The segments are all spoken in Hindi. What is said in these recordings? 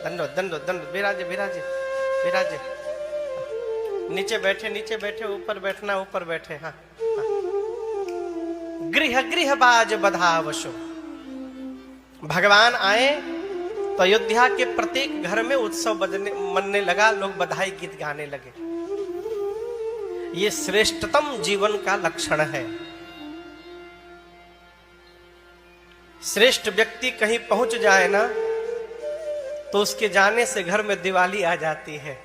दंडो दंडो दंडो, विराजे विराजे विराजे। नीचे बैठे नीचे बैठे, ऊपर बैठना ऊपर बैठे। हाँ, हाँ। गृह गृह बाज बधावशो। भगवान आए तो अयोध्या के प्रत्येक घर में उत्सव मनने लगा, लोग बधाई गीत गाने लगे। ये श्रेष्ठतम जीवन का लक्षण है। श्रेष्ठ व्यक्ति कहीं पहुंच जाए ना, तो उसके जाने से घर में दिवाली आ जाती है।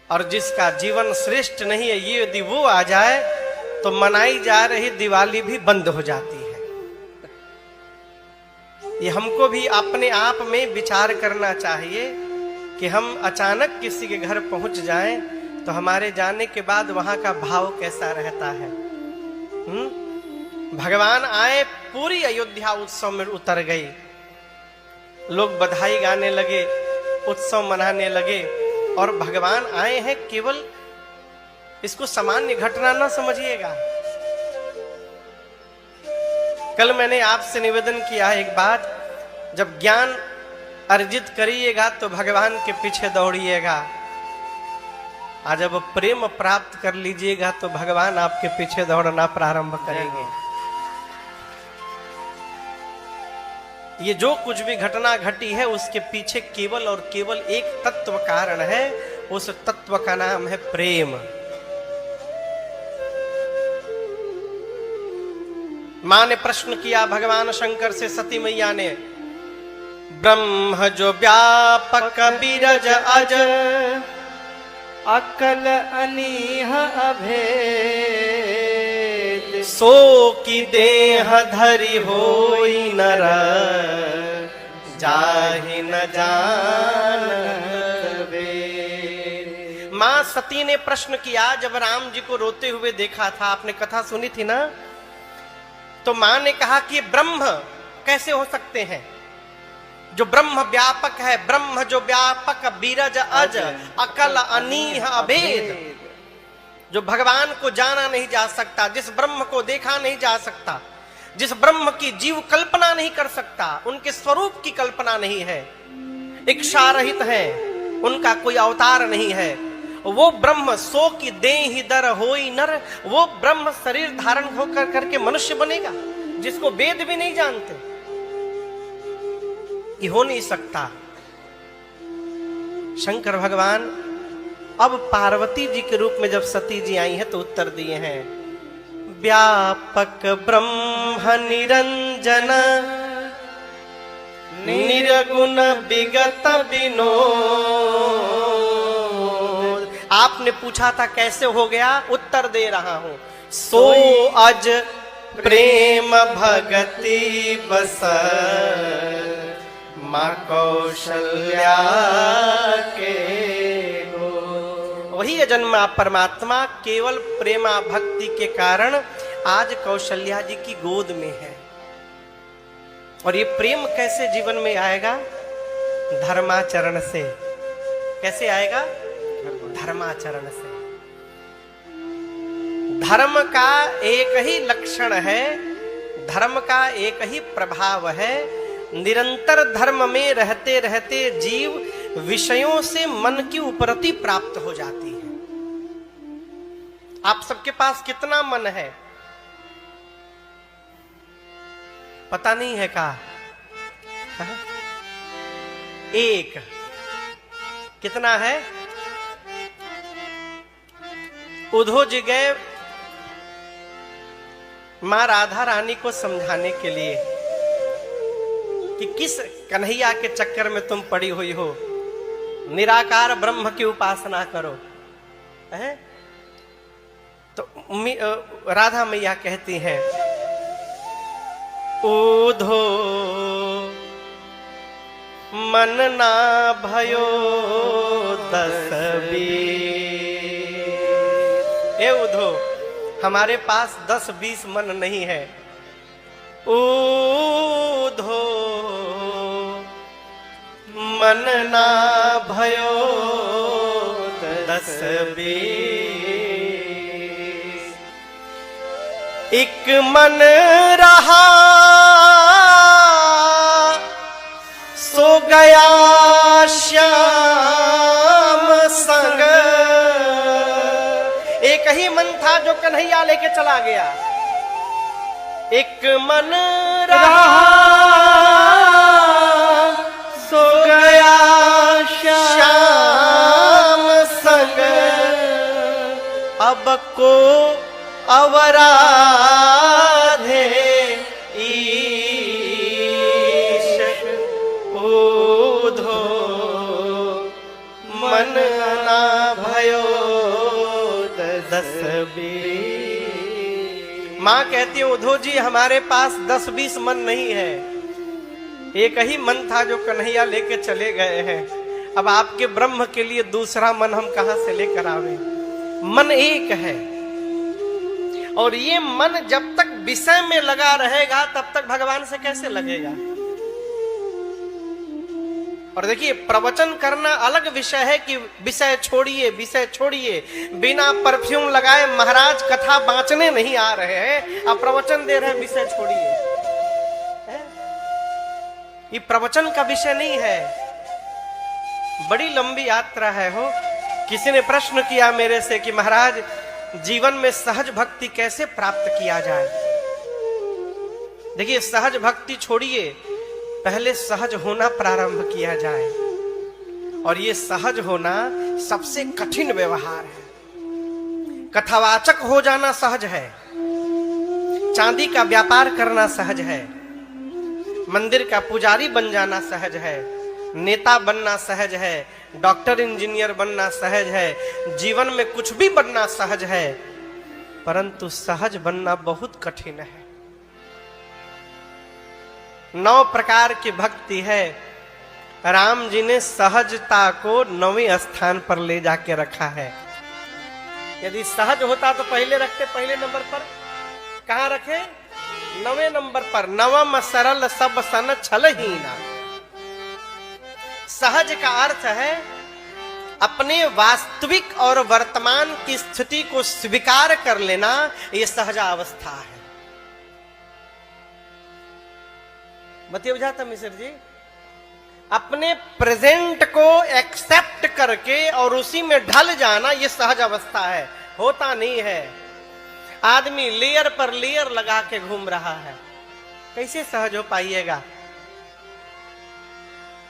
और जिसका जीवन श्रेष्ठ नहीं है, ये यदि वो आ जाए तो मनाई जा रही दिवाली भी बंद हो जाती है। ये हमको भी अपने आप में विचार करना चाहिए कि हम अचानक किसी के घर पहुंच जाएं तो हमारे जाने के बाद वहां का भाव कैसा रहता है। भगवान आए, पूरी अयोध्या उत्सव में उतर गई। लोग बधाई गाने लगे, उत्सव मनाने लगे। और भगवान आए हैं, केवल इसको सामान्य घटना ना समझिएगा। कल मैंने आपसे निवेदन किया एक बात, जब ज्ञान अर्जित करिएगा तो भगवान के पीछे दौड़िएगा, और जब प्रेम प्राप्त कर लीजिएगा तो भगवान आपके पीछे दौड़ना प्रारंभ करेंगे। ये जो कुछ भी घटना घटी है उसके पीछे केवल और केवल एक तत्व कारण है, उस तत्व का नाम है प्रेम। मां ने प्रश्न किया भगवान शंकर से, सती मैया ने, ब्रह्म जो व्यापक बिरज अज, अकल अनीह अभेद, सो की देह धरि होई नर, जाहि न जानबे। मां सती ने प्रश्न किया, जब राम जी को रोते हुए देखा था, आपने कथा सुनी थी ना, तो मां ने कहा कि ब्रह्म कैसे हो सकते हैं, जो ब्रह्म व्यापक है, ब्रह्म जो व्यापक बीरज अज, अकल अनीह अभेद, जो भगवान को जाना नहीं जा सकता, जिस ब्रह्म को देखा नहीं जा सकता, जिस ब्रह्म की जीव कल्पना नहीं कर सकता, उनके स्वरूप की कल्पना नहीं है, इच्छा रहित है, उनका कोई अवतार नहीं है, वो ब्रह्म सो की देहि दर होई नर, वो ब्रह्म शरीर धारण होकर करके मनुष्य बनेगा, जिसको वेद भी नहीं जानते, ये हो नहीं सकता। शंकर भगवान अब पार्वती जी के रूप में जब सती जी आई हैं तो उत्तर दिए हैं, व्यापक ब्रह्म निरंजन, निर्गुण विगत विनोद। आपने पूछा था कैसे हो गया, उत्तर दे रहा हूं, सो अज प्रेम भगति बस, मां कौशल्या के गो। वही अजन्मा परमात्मा केवल प्रेमा भक्ति के कारण आज कौशल्या जी की गोद में है। और ये प्रेम कैसे जीवन में आएगा, धर्माचरण से। कैसे आएगा, धर्माचरण से। धर्म का एक ही लक्षण है, धर्म का एक ही प्रभाव है, निरंतर धर्म में रहते रहते जीव विषयों से मन की उपरति प्राप्त हो जाती है। आप सबके पास कितना मन है पता नहीं है का? एक। कितना है? उद्धव जी गए मां राधा रानी को समझाने के लिए कि किस कन्हैया के चक्कर में तुम पड़ी हुई हो, निराकार ब्रह्म की उपासना करो। है? तो राधा मैया कहती हैं, उद्धो मन ना भयो दस-बीस। ए उद्धो, हमारे पास 10-20 मन नहीं है। उद्धो मन ना भयो दस-बीस, एक मन रहा सो गया श्याम संग। एक ही मन था जो कन्हैया लेके चला गया, एक मन रहा सो गया श्याम संग। अब को अवराधे ईश ऊधो मन ना भयो दस बीस। माँ कहती है उधो जी हमारे पास 10-20 मन नहीं है, एक ही मन था जो कन्हैया लेके चले गए हैं। अब आपके ब्रह्म के लिए दूसरा मन हम कहां से लेकर आवे? मन एक है, और ये मन जब तक विषय में लगा रहेगा तब तक भगवान से कैसे लगेगा? और देखिए प्रवचन करना अलग विषय है कि विषय छोड़िए, विषय छोड़िए। बिना परफ्यूम लगाए महाराज कथा बांचने नहीं आ रहे हैं, अब प्रवचन दे रहे हैं विषय छोड़िए। ये प्रवचन का विषय नहीं है, बड़ी लंबी यात्रा है। हो किसी ने प्रश्न किया मेरे से कि महाराज जीवन में सहज भक्ति कैसे प्राप्त किया जाए? देखिए सहज भक्ति छोड़िए, पहले सहज होना प्रारंभ किया जाए। और ये सहज होना सबसे कठिन व्यवहार है। कथावाचक हो जाना सहज है, चांदी का व्यापार करना सहज है, मंदिर का पुजारी बन जाना सहज है, नेता बनना सहज है, डॉक्टर इंजीनियर बनना सहज है, जीवन में कुछ भी बनना सहज है, परंतु सहज बनना बहुत कठिन है। 9 प्रकार की भक्ति है। राम जी ने सहजता को 9वें स्थान पर ले जाके रखा है। यदि सहज होता तो पहले रखते, पहले नंबर पर। कहां रखे? 9वें नंबर पर। नवम सरल सब सन छलहीना। सहज का अर्थ है अपने वास्तविक और वर्तमान की स्थिति को स्वीकार कर लेना, यह सहजावस्था है। बताइए बुझाता मिश्र जी? अपने प्रेजेंट को एक्सेप्ट करके और उसी में ढल जाना, यह सहज अवस्था है। होता नहीं है। आदमी लेयर पर लेयर लगा के घूम रहा है, कैसे सहज हो पाइएगा?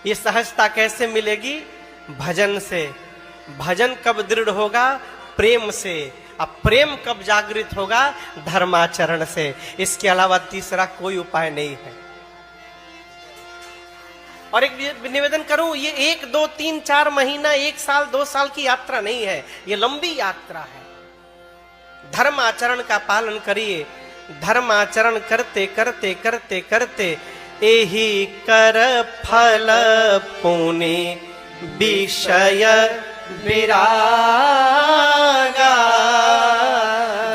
ये सहजता कैसे मिलेगी? भजन से। भजन कब दृढ़ होगा? प्रेम से। अब प्रेम कब जागृत होगा? धर्माचरण से। इसके अलावा तीसरा कोई उपाय नहीं है। और एक निवेदन करूं, ये 1, 2, 3, 4 महीना, 1 साल, 2 साल की यात्रा नहीं है, ये लंबी यात्रा है। धर्म आचरण का पालन करिए। धर्म आचरण करते करते करते करते एही कर फल पुनि विषय विरागा।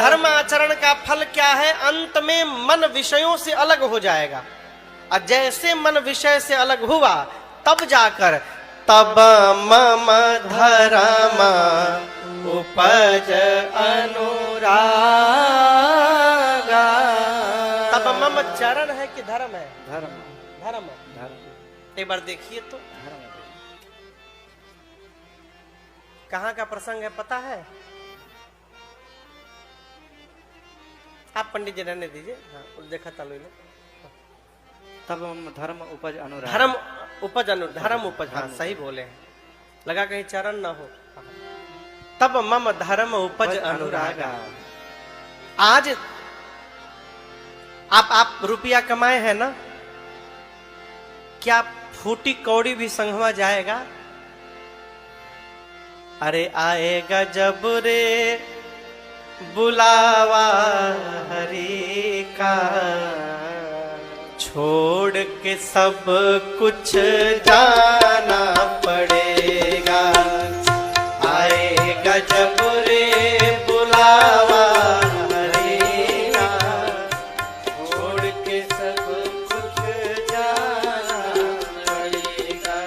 धर्म आचरण का फल क्या है? अंत में मन विषयों से अलग हो जाएगा, और जैसे मन विषय से अलग हुआ तब जाकर तब मम धर्म उपज अनुरागा। तब मम चरण है कि धर्म है? धर्म। धर्म। एक बार देखिए तो कहां का प्रसंग है पता है? आप पंडित जी रहने दीजिए। हाँ देखा तालु तब धर्म उपज अनुराग। धर्म उपज धर्म उपज। हाँ सही बोले हैं, लगा कहीं चरण ना हो। तब मम धर्म उपज अनुरागा। आज आप रुपया कमाए हैं ना, क्या फूटी कौड़ी भी संगवा जाएगा? अरे आएगा जब रे बुलावा हरि का, छोड़ के सब कुछ जाना पड़ेगा। आएगा जब रे बुलावा हरि का, छोड़ के सब कुछ जाना पड़ेगा।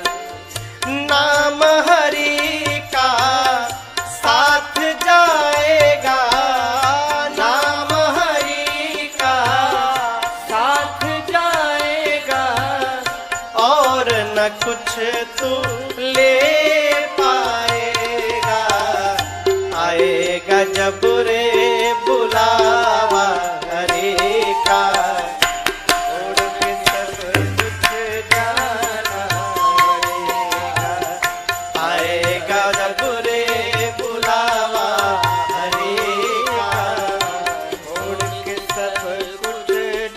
नाम हरि का साथ जाएगा, नाम हरि का साथ जाएगा, और न कुछ तू ले पाएगा, आएगा जब रे बुलावा हरे का, छोड़ के सब कुछ जाना पड़ेगा, आएगा जब रे बुलावा हरे का, छोड़ के सब कुछ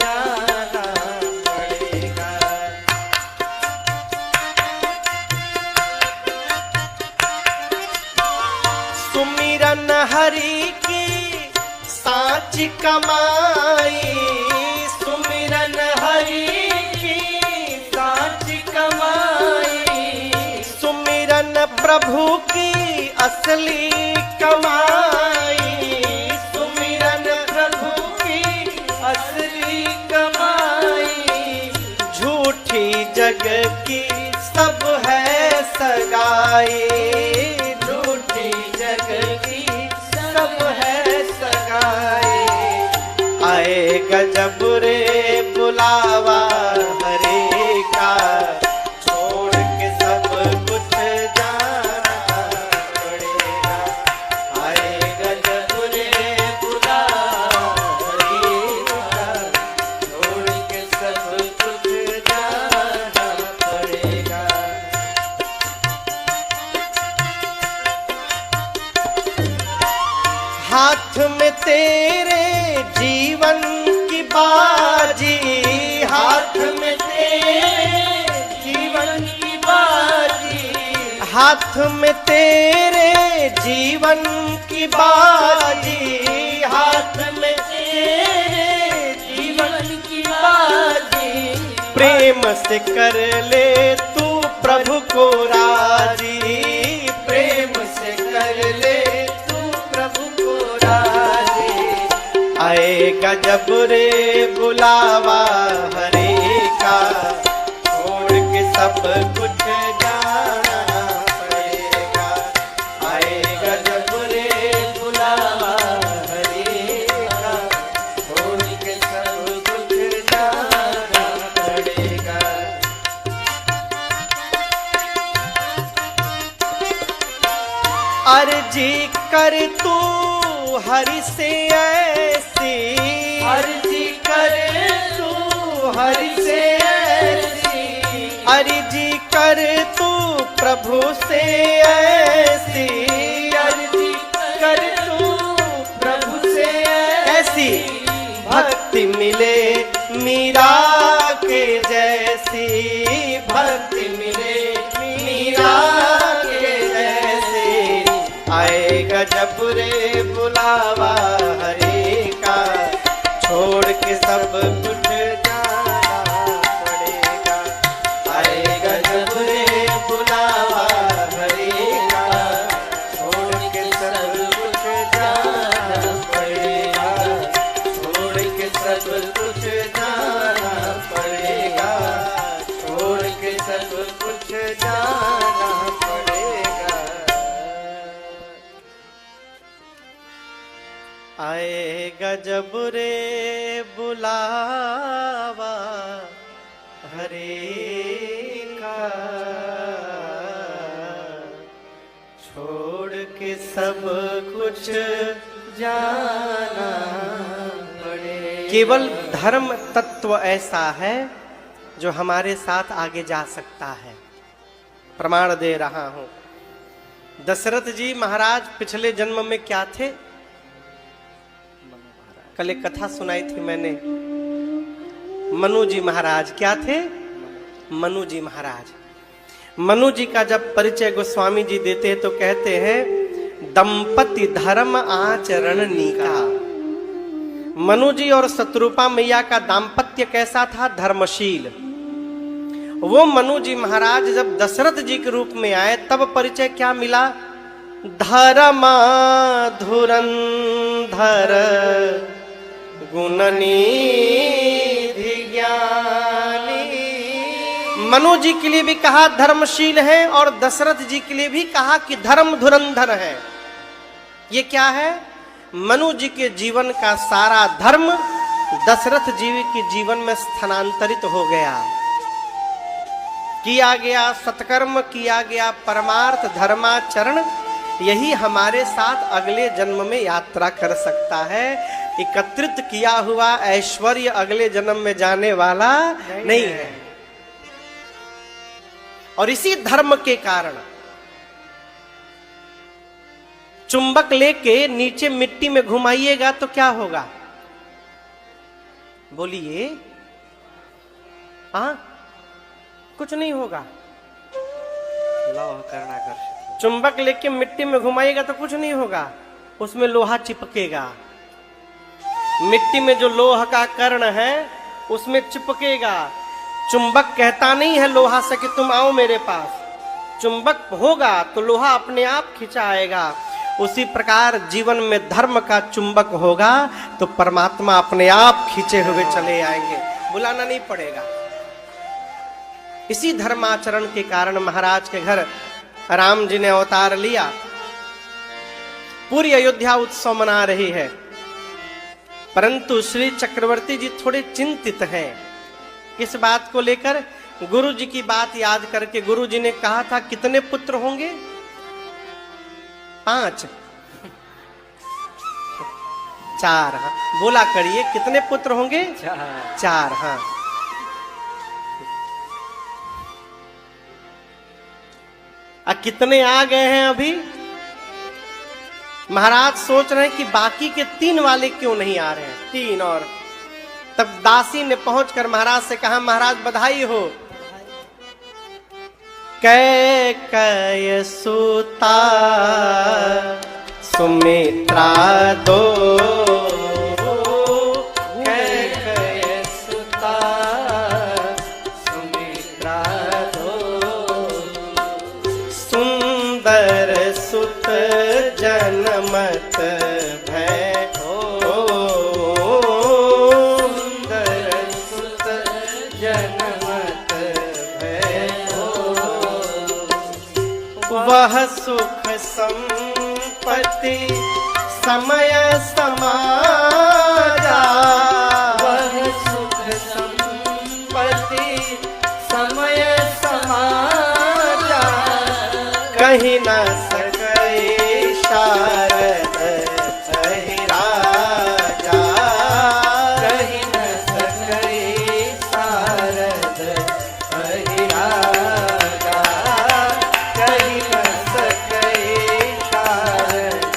जाना पड़ेगा। सुमिरन हरि की साच कमाई, सुमिरन हरि की साच कमाई, सुमिरन प्रभु की असली कमाई, सुमिरन प्रभु की असली कमाई, झूठी जग की सब है सगाई, झूठी जग की सब है सगाई, आएगा जब रे बुलावा हरे का, छोड़ के सब कुछ जाना पड़ेगा, आएगा जब रे बुलावा हरे का, छोड़ के सब कुछ जाना पड़ेगा। हाथ में तेरे जीवन की बाजी, हाथ में तेरे जीवन की बाजी, हाथ में तेरे जीवन की बाजी, हाथ में तेरे जीवन की बाजी, प्रेम से कर ले तू प्रभु को राजी, प्रेम से कर ले तू प्रभु को राजी, आएगा जब रे बुलावा हरे का, छोड़ के सब कुछ जाना पड़ेगा, आएगा जब रे बुलावा हरे का, छोड़ के सब कुछ जाना पड़ेगा। अर्जी कर तू हरि से ऐसी, अर्जी कर तू हरि से ऐसी, अर्जी कर तू प्रभु से ऐसी, अर्जी कर तू प्रभु से ऐसी, भक्ति मिले मीरा के जैसी, भक्ति मिले मीरा के जैसी, आएगा जब रे बुलावा हरे का, छोड़ के सब कुछ जाना पड़ेगा, आएगा जब रे बुलावा हरे का, छोड़ के सब कुछ जाना पड़ेगा, छोड़ के सब कुछ जाना पड़ेगा, छोड़ के सब कुछ जाना पड़ेगा। आएगा जब रे बुलावा हरे का, छोड़ के सब कुछ जाना पड़ेगा। केवल धर्म तत्व ऐसा है जो हमारे साथ आगे जा सकता है। प्रमाण दे रहा हूं। दशरथ जी महाराज पिछले जन्म में क्या थे? कल एक कथा सुनाई थी मैंने। मनु जी महाराज क्या थे? मनु जी महाराज। मनु जी का जब परिचय गोस्वामी जी देते हैं तो कहते हैं दंपति धर्म आचरण नीका। मनु जी और शत्रुपा मैया का दाम्पत्य कैसा था? धर्मशील। वो मनु जी महाराज जब दशरथ जी के रूप में आए तब परिचय क्या मिला? धर्माधुरंधर गुणनिधि ज्ञानी। मनु जी के लिए भी कहा धर्मशील है और दशरथ जी के लिए भी कहा कि धर्म धुरंधर है। ये क्या है? मनु जी के जीवन का सारा धर्म दशरथ जी के जीवन में स्थानांतरित हो गया। किया गया सत्कर्म, किया गया परमार्थ धर्माचरण, यही हमारे साथ अगले जन्म में यात्रा कर सकता है। एकत्रित किया हुआ ऐश्वर्य अगले जन्म में जाने वाला नहीं है। और इसी धर्म के कारण चुंबक लेके नीचे मिट्टी में घुमाइएगा तो क्या होगा? बोलिए। हाँ, कुछ नहीं होगा। लौह कर्णाकर्षित। चुंबक लेके मिट्टी में घुमाइएगा तो कुछ नहीं होगा, उसमें लोहा चिपकेगा। मिट्टी में जो लोहा का कर्ण है उसमें चिपकेगा। चुंबक कहता नहीं है लोहा से कि तुम आओ मेरे पास। चुंबक होगा तो लोहा अपने आप खिंचा आएगा। उसी प्रकार जीवन में धर्म का चुंबक होगा तो परमात्मा अपने आप खींचे हुए चले आएंगे, बुलाना नहीं पड़ेगा। इसी धर्माचरण के कारण महाराज के घर राम जी ने अवतार लिया। पूरी अयोध्या उत्सव मना रही है, परंतु श्री चक्रवर्ती जी थोड़े चिंतित हैं। किस बात को लेकर? गुरु जी की बात याद करके गुरु जी ने कहा था कितने पुत्र होंगे? 5 4। हाँ, बोला करिए कितने पुत्र होंगे? 4। हाँ, कितने आ गए हैं अभी? महाराज सोच रहे हैं कि बाकी के 3 वाले क्यों नहीं आ रहे हैं। 3 और। तब दासी ने पहुंचकर महाराज से कहा महाराज बधाई हो। कैकय सुता सुमित्रा दो, कैकय सुता सुमित्रा दो, सुंदर सुत जनमत भय हो, सुंदर सुत जनमत भय हो, वह सुख संपत्ति समय समाजा, वह सुख संपत्ति समय समाजा, कहीं न सके शारद सही राजा, कहीं न सके शारद सही राजा, कहीं न सके शारद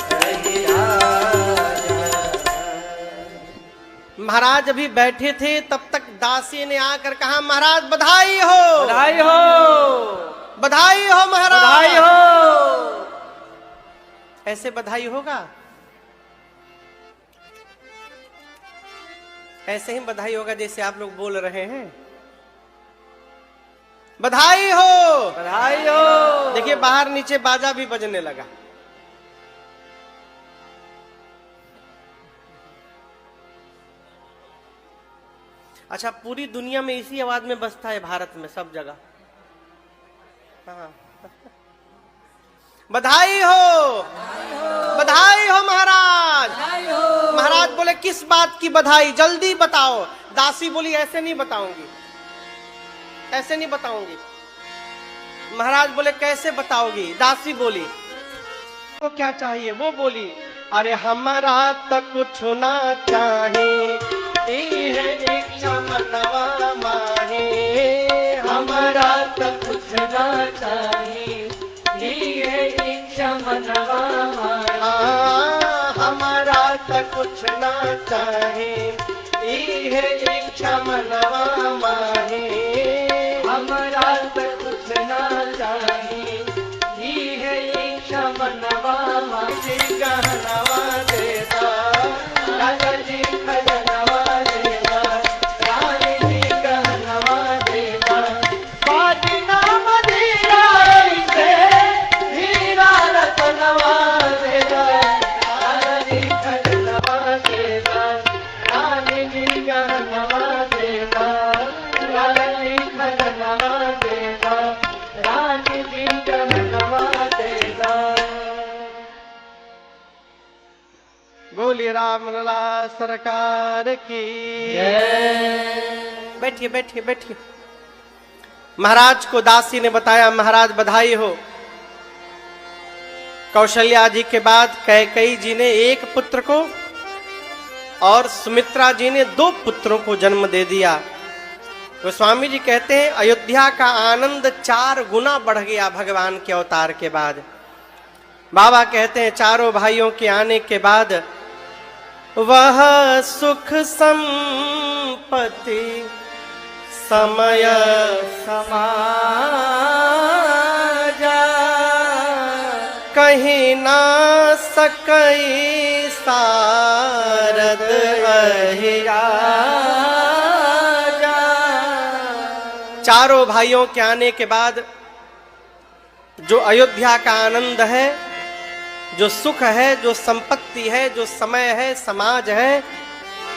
सही राजा। महाराज अभी बैठे थे तब तक दासी ने आकर कहा महाराज बधाई हो, बधाई हो, बधाई हो महाराज, बधाई हो। ऐसे बधाई होगा? ऐसे ही बधाई होगा जैसे आप लोग बोल रहे हैं। बधाई हो, बधाई हो। देखिए बाहर नीचे बाजा भी बजने लगा। अच्छा, पूरी दुनिया में इसी आवाज में बजता है, भारत में सब जगह। हाँ। बधाई हो, बधाई हो महाराज। महाराज बोले किस बात की बधाई, जल्दी बताओ। दासी बोली ऐसे नहीं बताऊंगी, ऐसे नहीं बताऊंगी। महाराज बोले कैसे बताओगी? दासी बोली वो क्या चाहिए? वो बोली अरे हमारा तक कुछ ना चाहिए, इच्छा मनवा माहे, हमारा तक कुछ ना चाहिए, इच्छा मनवा माहे, हमारा तक कुछ ना चाहिए, इच्छा मनवा माहे, हमारा तक कुछ ना चाहिए, इच्छा मनवा माहे, गहनवा देता राजा जी खजनवा देता, रानी जी गहनवा देता, बाजना मदीरा से हीरा रतनवा देता, राजा जी खजनवा देता, रानी जी गहनवा देता, राजा जी खजनवा देता, रानी जी गहनवा देता। बोलिए राम लला सरकार की। बैठिए बैठिए बैठिए। महाराज को दासी ने बताया, महाराज बधाई हो, कौशल्या जी के बाद कैकेयी जी ने एक पुत्र को और सुमित्रा जी ने 2 पुत्रों को जन्म दे दिया। तो स्वामी जी कहते हैं अयोध्या का आनंद 4 गुना बढ़ गया भगवान के अवतार के बाद। बाबा कहते हैं चारों भाइयों के आने के बाद वह सुख संपत्ति समय समाजा कहीं ना सकई सारद अहिरा। चारों भाइयों के आने के बाद जो अयोध्या का आनंद है, जो सुख है, जो संपत्ति है, जो समय है, समाज है,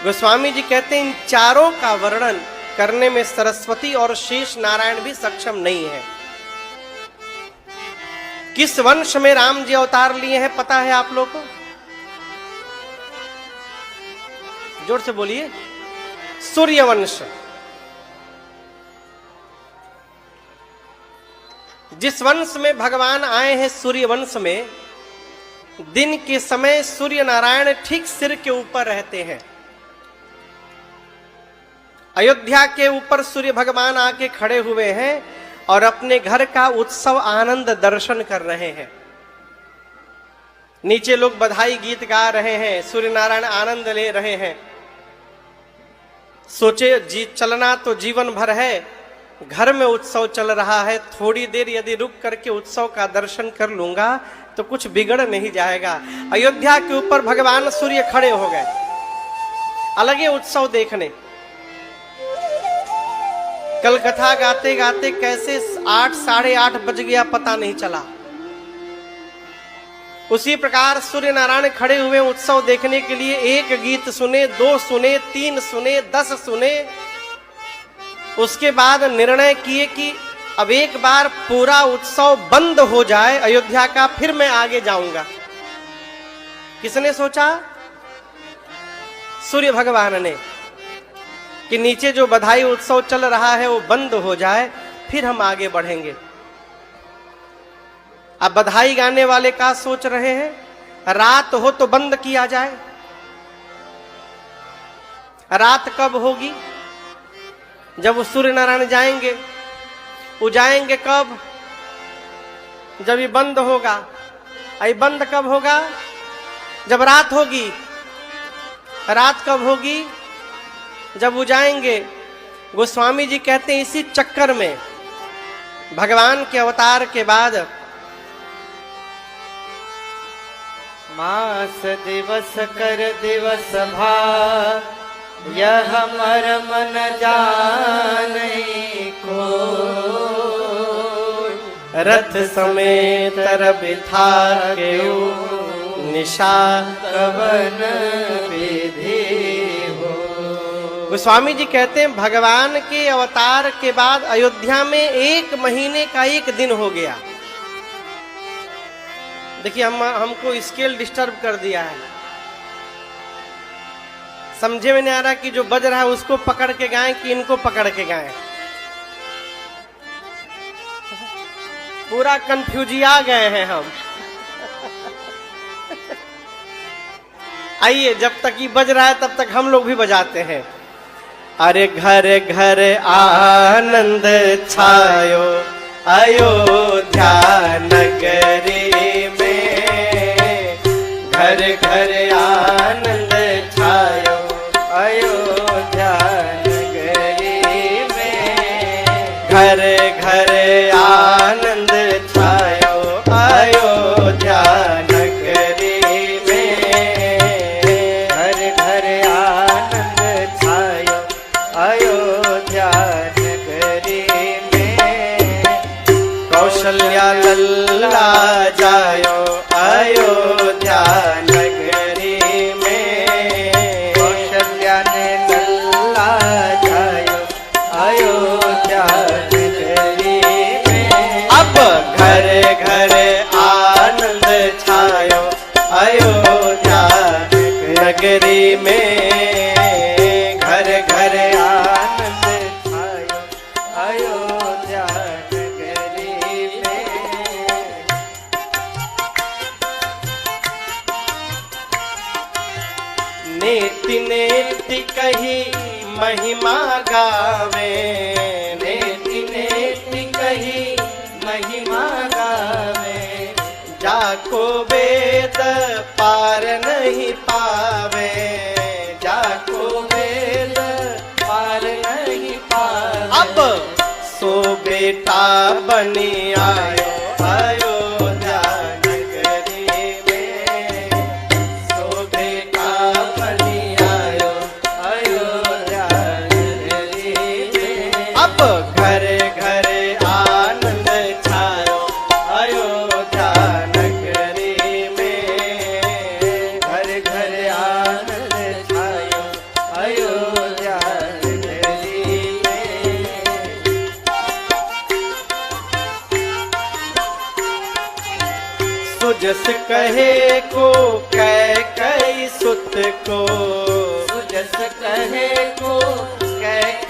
गोस्वामी जी कहते हैं इन चारों का वर्णन करने में सरस्वती और शेष नारायण भी सक्षम नहीं है। किस वंश में राम जी अवतार लिए हैं पता है आप लोग को? जोर से बोलिए। सूर्यवंश। जिस वंश में भगवान आए हैं, सूर्यवंश में, दिन के समय सूर्य नारायण ठीक सिर के ऊपर रहते हैं। अयोध्या के ऊपर सूर्य भगवान आके खड़े हुए हैं और अपने घर का उत्सव आनंद दर्शन कर रहे हैं। नीचे लोग बधाई गीत गा रहे हैं, सूर्य नारायण आनंद ले रहे हैं। सोचे जी चलना तो जीवन भर है, घर में उत्सव चल रहा है, थोड़ी देर यदि रुक करके उत्सव का दर्शन कर लूंगा तो कुछ बिगड़ नहीं जाएगा। अयोध्या के ऊपर भगवान सूर्य खड़े हो गए अलग ही उत्सव देखने। कल कथा गाते गाते कैसे 8 साढ़े 8 बज गया पता नहीं चला। उसी प्रकार सूर्य नारायण खड़े हुए उत्सव देखने के लिए। एक गीत सुने, 2 सुने, 3 सुने, 10 सुने। उसके बाद निर्णय किए कि अब एक बार पूरा उत्सव बंद हो जाए अयोध्या का, फिर मैं आगे जाऊंगा। किसने सोचा? सूर्य भगवान ने, कि नीचे जो बधाई उत्सव चल रहा है वो बंद हो जाए, फिर हम आगे बढ़ेंगे। अब बधाई गाने वाले का सोच रहे हैं, रात हो तो बंद किया जाए। रात कब होगी? जब वो सूर्य नारायण जाएंगे। वो जाएंगे कब? जब ये बंद होगा। ये बंद कब होगा? जब रात होगी। रात कब होगी? जब वो जाएंगे। गोस्वामी जी कहते हैं इसी चक्कर में भगवान के अवतार के बाद मास दिवस कर दिवस भा यह मर्म न जाने को रथ समेत बिठा के निशा कवन विधि हो। गोस्वामी जी कहते हैं भगवान के अवतार के बाद अयोध्या में 1 महीने का 1 दिन हो गया। देखिए हमको स्केल डिस्टर्ब कर दिया है। समझे में नहीं आ रहा कि जो बज रहा है उसको पकड़ के गाएं कि इनको पकड़ के गाएं। पूरा कंफ्यूजिया गए हैं हम। आइए, जब तक ये बज रहा है तब तक हम लोग भी बजाते हैं। अरे घर घर आनंद छायो अयोध्या नगरी में, घर घर आनंद छायो अयोध्या नगरी में, घर घर आनंद छायो अयोध्या नगरी में, घर घर आनंद छायो अयोध्या नगरी में। कौशल्या लल्ला जायो अयोध्या नगरी में, कौशल्या ने लल्ला जायो अयोध्या नगरी में। अब घर घर आनंद छायो अयोध्या नगरी में, घर घर आनंद छायो अयोध्या अयोध्या नगरी में। नेति नेति कही महिमा गावे, नेति नेति कही महिमा गावे, जाको वेद पार नहीं पावे, जाको वेद पार नहीं पावे। अब सो बेटा बनी आयो अयोध्या नगरी में, सो बेटा बनी आयो अयोध्या नगरी में। अब घर घर आनंद छायो अयोध्या नगरी में, घर घर आनंद छायो अयोध्या नगरी में। सुजस कहे को कई सुत को, सुजस कहे को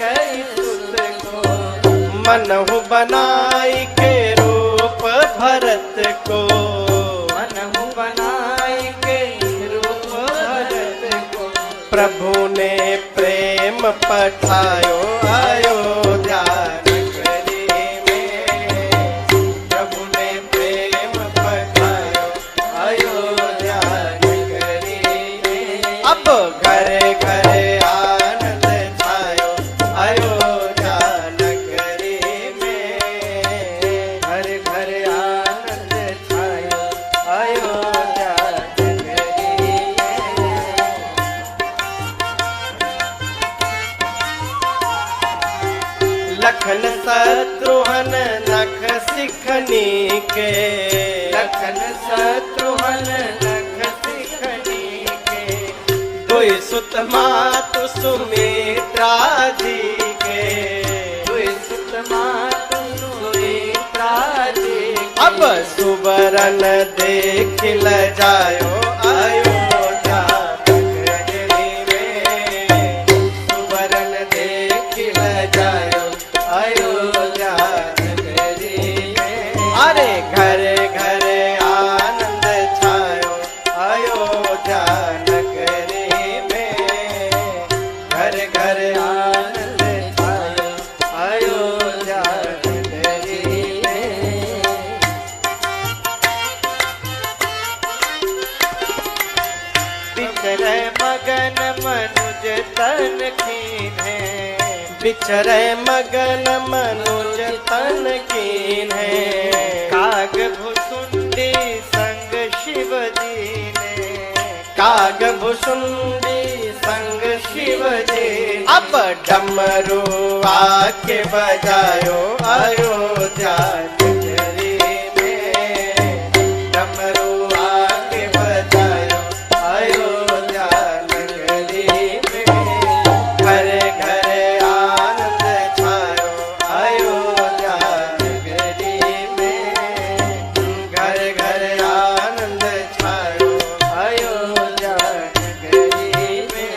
कई सुत को, मनहु बनाई के रूप भरत को, मनहु बनाई के रूप भरत को। प्रभु ने प्रेम पठायो अयोध्या नगरी में, प्रभु ने प्रेम पठायो अयोध्या नगरी में। अब घर घर आनंद छायो अयोध्या नगरी में, घर घर आनंद छायो अयोध्या नगरी में। लखन शत्रुघ्न नख सिखनी के, लखन शत्रुघ्न नख सिखनी के, दुई सुत मातु सुमित्रा जी के, दुई सुत मातु सुमित्रा जी के। अब सुबरन देख ल जायो अयोध्या नगरी में, सुबरन देख ल जायो अयोध्या नगरी में। अरे घर घर आनंद छायो अयोध्या नगरी में, घर घर आनंद छायो अयोध्या नगरी में। बिखरे मगन मनुज तन कीन्हे, बिचरे मगन मनुज तन कीन्हे, काग भुसुंडी संग शिव जी ने, काग भुसुंडी संग शिव जी। अब डमरू आके बजायो अयोध्या नगरी में, डमरू आके बजायो अयोध्या नगरी में, घर घर आनंद छायो अयोध्या नगरी में, घर घर आनंद छायो अयोध्या नगरी में।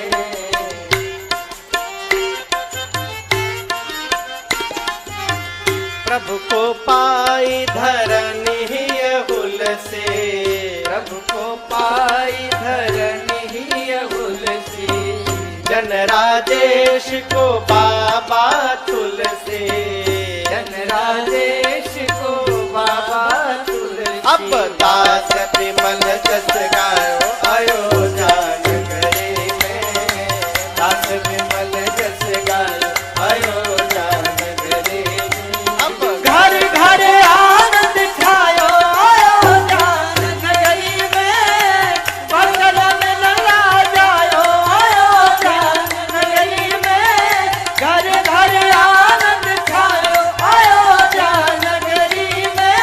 प्रभु को पाई धरनी हुल से, प्रभु को पाई धरनी हुल से, जन राजेश को बाबा तुलसी, जन राजेश को बाबा तुलसी। अब दास विमल जस गायो अयोध्या नगरी में, दास विमल जस गायो अयोध्या नगरी में। अब घर घर आनंद छायो अयोध्या नगरी में, बगल में लगा जायो अयोध्या नगरी में। घर घर आनंद छायो अयोध्या नगरी में,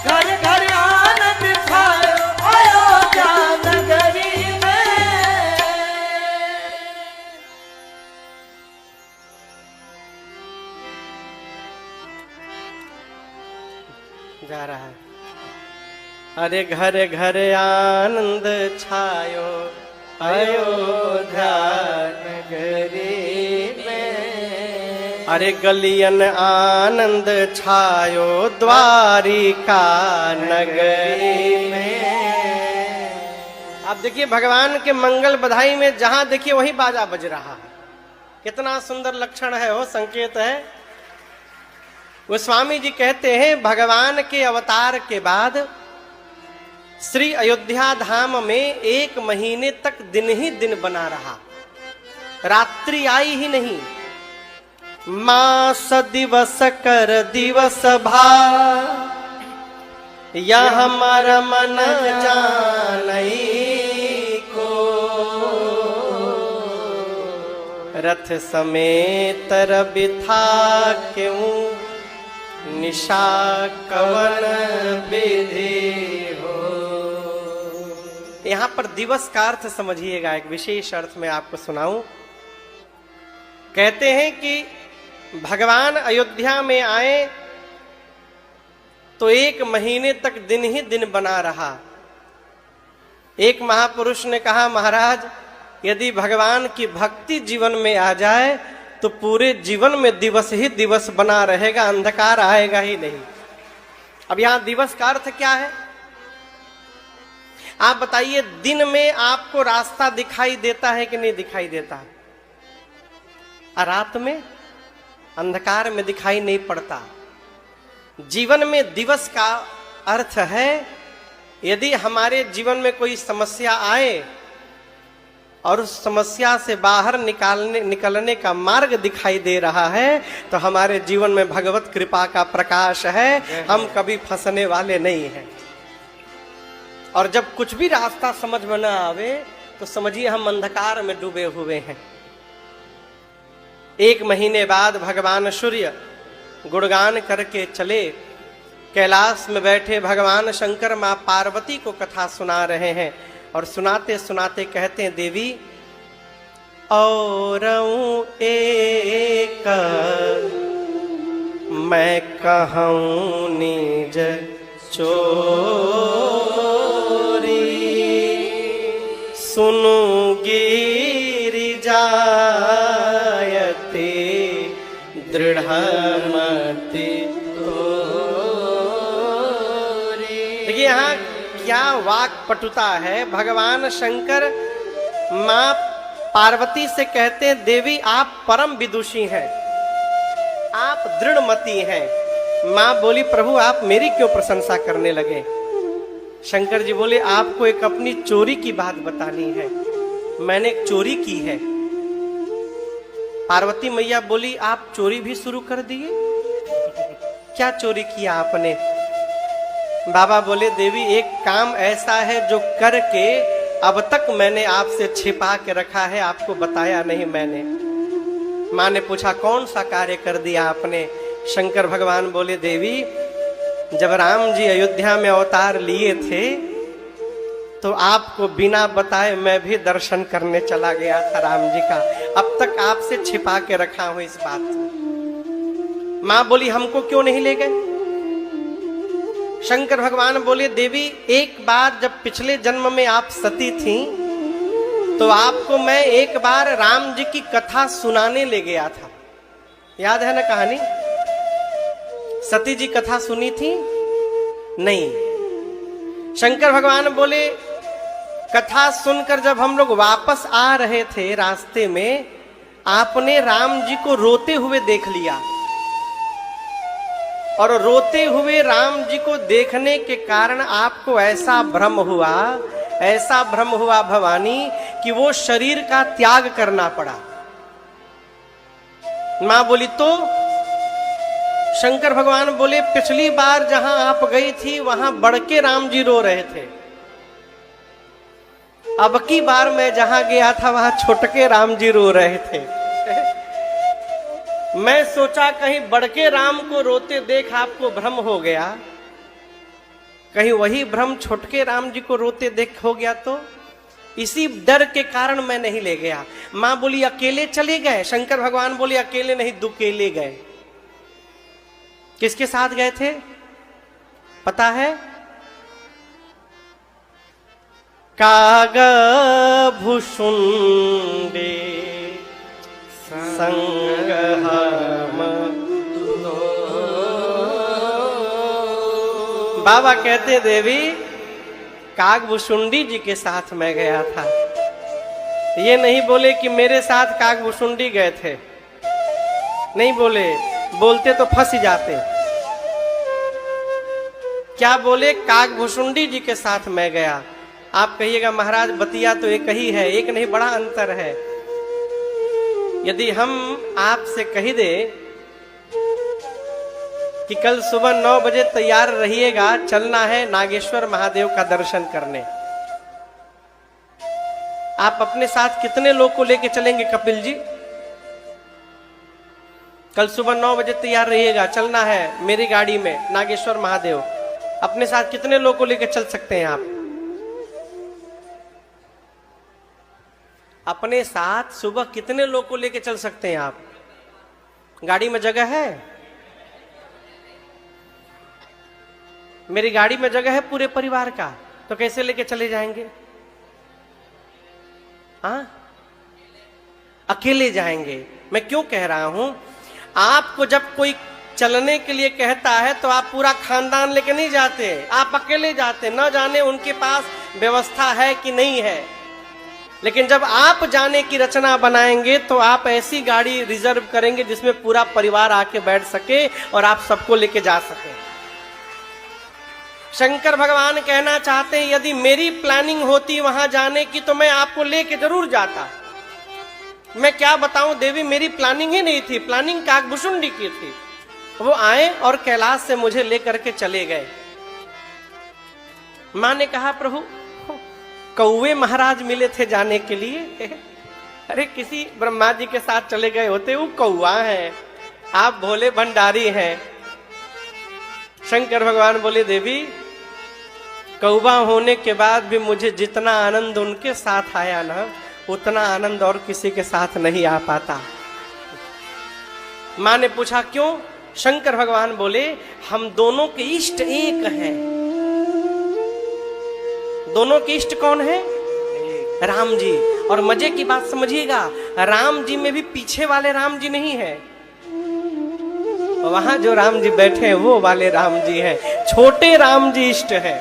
घर घर आनंद छायो अयोध्या नगरी में। जा रहा है। अरे घर घर आनंद छायो अयोध्या नगरी में। अरे गलियन आनंद छायो द्वारिका नगरी में। आप देखिए भगवान के मंगल बधाई में जहां देखिए वही बाजा बज रहा है। कितना सुंदर लक्षण है, वो संकेत है। वो स्वामी जी कहते हैं भगवान के अवतार के बाद श्री अयोध्या धाम में 1 महीने तक दिन ही दिन बना रहा, रात्रि आई ही नहीं। मास दिवस कर दिवस भा या हमारा मन जानई को, रथ समेत बिथा क्यों निशा कवन विधि हो। यहां पर दिवस का अर्थ समझिएगा, एक विशेष अर्थ में आपको सुनाऊं। कहते हैं कि भगवान अयोध्या में आए तो 1 महीने तक दिन ही दिन बना रहा। एक महापुरुष ने कहा महाराज यदि भगवान की भक्ति जीवन में आ जाए तो पूरे जीवन में दिवस ही दिवस बना रहेगा, अंधकार आएगा ही नहीं। अब यहां दिवस का अर्थ क्या है आप बताइए। दिन में आपको रास्ता दिखाई देता है कि नहीं दिखाई देता, और रात में अंधकार में दिखाई नहीं पड़ता। जीवन में दिवस का अर्थ है यदि हमारे जीवन में कोई समस्या आए और उस समस्या से बाहर निकलने का मार्ग दिखाई दे रहा है तो हमारे जीवन में भगवत कृपा का प्रकाश है, हम कभी फंसने वाले नहीं हैं। और जब कुछ भी रास्ता समझ में न आवे तो समझिए हम अंधकार में डूबे हुए हैं। 1 महीने बाद भगवान सूर्य गुणगान करके चले। कैलाश में बैठे भगवान शंकर मां पार्वती को कथा सुना रहे हैं और सुनाते सुनाते कहते हैं देवी और एक मैं कहूं निज चोरी, सुनु गिरि जायते दृढ़मति तोरी। देखिए यहाँ क्या वाक पटुता है। भगवान शंकर मां पार्वती से कहते हैं देवी आप परम विदुषी हैं, आप दृढ़मती हैं। मां बोली प्रभु आप मेरी क्यों प्रशंसा करने लगे। शंकर जी बोले आपको एक अपनी चोरी की बात बतानी है, मैंने एक चोरी की है। पार्वती मैया बोली आप चोरी भी शुरू कर दिए, क्या चोरी किया आपने। बाबा बोले देवी एक काम ऐसा है जो करके अब तक मैंने आपसे छिपा के रखा है, आपको बताया नहीं मैंने। मां ने पूछा कौन सा कार्य कर दिया आपने। शंकर भगवान बोले देवी जब राम जी अयोध्या में अवतार लिए थे तो आपको बिना बताए मैं भी दर्शन करने चला गया था राम जी का, अब तक आपसे छिपा के रखा हूं इस बात को। मां बोली हमको क्यों नहीं ले गए। शंकर भगवान बोले देवी एक बार जब पिछले जन्म में आप सती थी तो आपको मैं एक बार राम जी की कथा सुनाने ले गया था, याद है ना कहानी। सती जी कथा सुनी थी नहीं। शंकर भगवान बोले कथा सुनकर जब हम लोग वापस आ रहे थे रास्ते में आपने राम जी को रोते हुए देख लिया, और रोते हुए राम जी को देखने के कारण आपको ऐसा भ्रम हुआ भवानी कि वो शरीर का त्याग करना पड़ा। मां बोली तो शंकर भगवान बोले पिछली बार जहां आप गई थी वहां बड़के राम जी रो रहे थे, अब की बार मैं जहां गया था वहां छोटके राम जी रो रहे थे। मैं सोचा कहीं बड़के राम को रोते देख आपको भ्रम हो गया, कहीं वही भ्रम छोटके राम जी को रोते देख हो गया, तो इसी डर के कारण मैं नहीं ले गया। मां बोली अकेले चले गए। शंकर भगवान बोले अकेले नहीं दुकेले गए। किसके साथ गए थे पता है। काग भुषुंडे संग हम बाबा कहते देवी कागभूषुंडी जी के साथ मैं गया था। ये नहीं बोले कि मेरे साथ कागभूषुंडी गए थे, नहीं बोले, बोलते तो फंस ही जाते। क्या बोले? कागभूषुंडी जी के साथ मैं गया। आप कहिएगा महाराज बतिया तो एक ही है, एक नहीं बड़ा अंतर है। यदि हम आपसे कही दे कि कल सुबह 9 बजे तैयार रहिएगा, चलना है नागेश्वर महादेव का दर्शन करने, आप अपने साथ कितने लोग को लेके चलेंगे? कपिल जी, कल सुबह 9 बजे तैयार रहिएगा, चलना है मेरी गाड़ी में नागेश्वर महादेव, अपने साथ कितने लोग को लेके चल सकते हैं आप? अपने साथ सुबह कितने लोग को लेके चल सकते हैं आप? गाड़ी में जगह है? मेरी गाड़ी में जगह है पूरे परिवार का, तो कैसे लेके चले जाएंगे? हाँ, अकेले जाएंगे। मैं क्यों कह रहा हूं, आपको जब कोई चलने के लिए कहता है तो आप पूरा खानदान लेके नहीं जाते, आप अकेले जाते। न जाने उनके पास व्यवस्था है कि नहीं है, लेकिन जब आप जाने की रचना बनाएंगे तो आप ऐसी गाड़ी रिजर्व करेंगे जिसमें पूरा परिवार आके बैठ सके और आप सबको लेके जा सके। शंकर भगवान कहना चाहते हैं यदि मेरी प्लानिंग होती वहां जाने की तो मैं आपको लेके जरूर जाता। मैं क्या बताऊं देवी, मेरी प्लानिंग ही नहीं थी, प्लानिंग कागभूषुंडी की थी। वो आए और कैलाश से मुझे लेकर के चले गए। मां ने कहा प्रभु कौवे महाराज मिले थे जाने के लिए। अरे किसी ब्रह्मा जी के साथ चले गए होते, वो कौवा है, आप भोले भंडारी हैं। शंकर भगवान बोले देवी कौवा होने के बाद भी मुझे जितना आनंद उनके साथ आया ना, उतना आनंद और किसी के साथ नहीं आ पाता। मां ने पूछा क्यों? शंकर भगवान बोले हम दोनों के इष्ट एक हैं। दोनों के इष्ट कौन है? राम जी। और मजे की बात समझिएगा, राम जी में भी पीछे वाले राम जी नहीं है, वहां जो राम जी बैठे हैं वो वाले राम जी हैं। छोटे राम जी इष्ट है,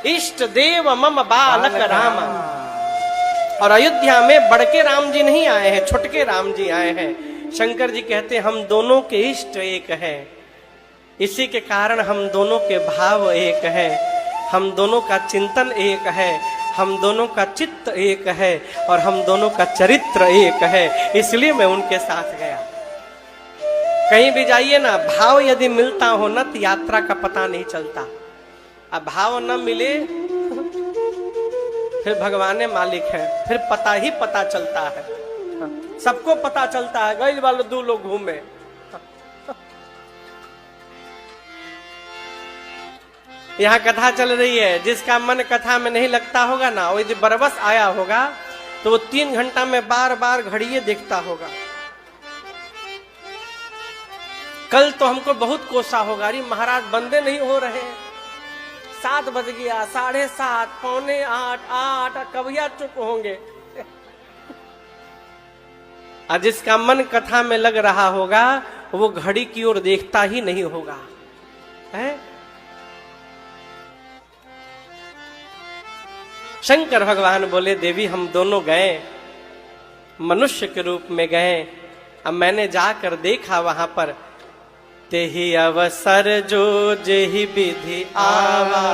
इष्ट देव मम बालक राम। और अयोध्या में बड़के राम जी नहीं आए हैं, छोटके राम जी आए हैं। शंकर जी कहते हैं हम दोनों के इष्ट एक है, इसी के कारण हम दोनों के भाव एक है, हम दोनों का चिंतन एक है, हम दोनों का चित्त एक है और हम दोनों का चरित्र एक है। इसलिए मैं उनके साथ गया। कहीं भी जाइए ना, भाव यदि मिलता हो ना तो यात्रा का पता नहीं चलता। अब भाव न मिले फिर भगवान मालिक है, फिर पता ही पता चलता है। सबको पता चलता है गई वाले 2 लोग घूमे। यहाँ कथा चल रही है, जिसका मन कथा में नहीं लगता होगा ना, वो यदि बरबस आया होगा तो वो 3 घंटा में बार बार घड़िए देखता होगा। कल तो हमको बहुत कोसा होगा, अरे महाराज बंदे नहीं हो रहे, 7 बज गया, 7:30, 7:45, 8 कबिया चुप होंगे। और जिसका मन कथा में लग रहा होगा वो घड़ी की ओर देखता ही नहीं होगा, है? शंकर भगवान बोले देवी हम दोनों गए, मनुष्य के रूप में गए। अब मैंने जाकर देखा वहां पर, तेहि अवसर जो जेहि विधि आवा,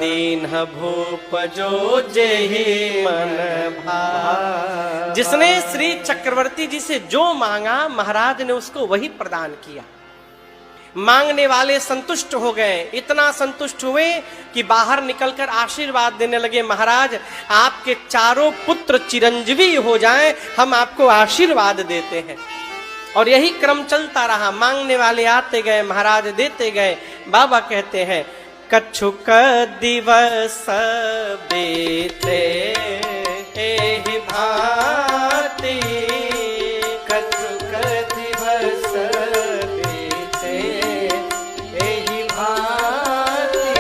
दीन भूप जो जेहि मन भावा। जिसने श्री चक्रवर्ती जी से जो मांगा महाराज ने उसको वही प्रदान किया। मांगने वाले संतुष्ट हो गए, इतना संतुष्ट हुए कि बाहर निकलकर आशीर्वाद देने लगे, महाराज आपके 4 पुत्र चिरंजीवी हो जाएं, हम आपको आशीर्वाद देते हैं। और यही क्रम चलता रहा, मांगने वाले आते गए, महाराज देते गए। बाबा कहते हैं कछुक दिवस बीते एहि भांति, कछुक दिवस बीते एहि भांति,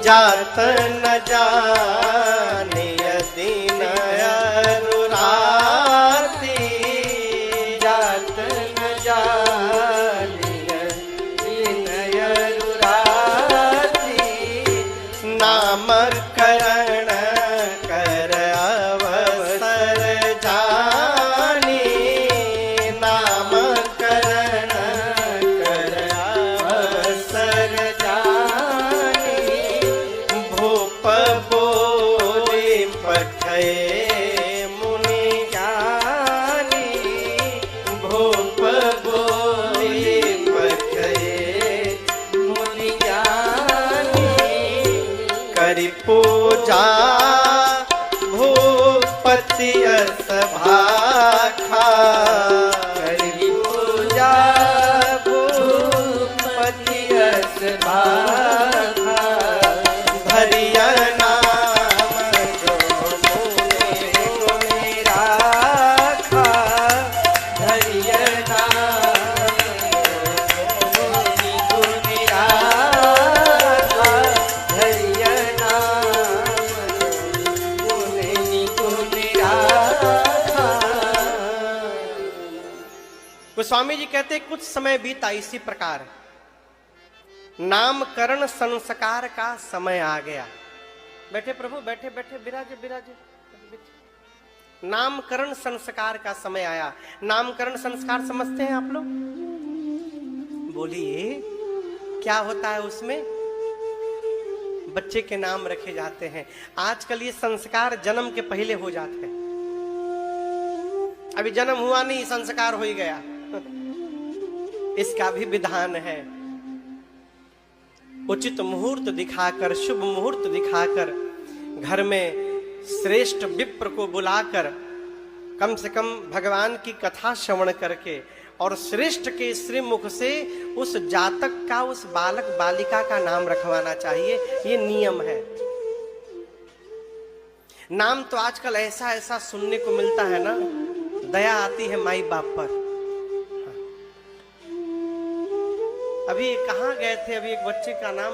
जात न जानिय दीन अनुराति, जात न जानिय दीन अनुराति। पूजा भूपति अस भाखा, करी पूजा भूपति अस भाखा, भरिया नाम जो मुने राखा, धैर्य नाम मुनि गुनि राखा, धैर्य नाम मुनि गुनि राखा। गोस्वामी जी कहते कुछ समय बीता इसी प्रकार, नामकरण संस्कार का समय आ गया। बैठे प्रभु, बैठे बैठे, विराजे विराजे। नामकरण संस्कार का समय आया। नामकरण संस्कार समझते हैं आप लोग? बोलिए, क्या होता है उसमें? बच्चे के नाम रखे जाते हैं। आजकल ये संस्कार जन्म के पहले हो जाते हैं। अभी जन्म हुआ नहीं, संस्कार हो ही गया। इसका भी विधान है। उचित मुहूर्त दिखाकर, शुभ मुहूर्त दिखाकर, घर में श्रेष्ठ विप्र को बुलाकर, कम से कम भगवान की कथा श्रवण करके और श्रेष्ठ के श्रीमुख से उस जातक का, उस बालक बालिका का नाम रखवाना चाहिए। ये नियम है। नाम तो आजकल ऐसा ऐसा सुनने को मिलता है ना, दया आती है माई बाप पर। अभी कहाँ गए थे, अभी एक बच्चे का नाम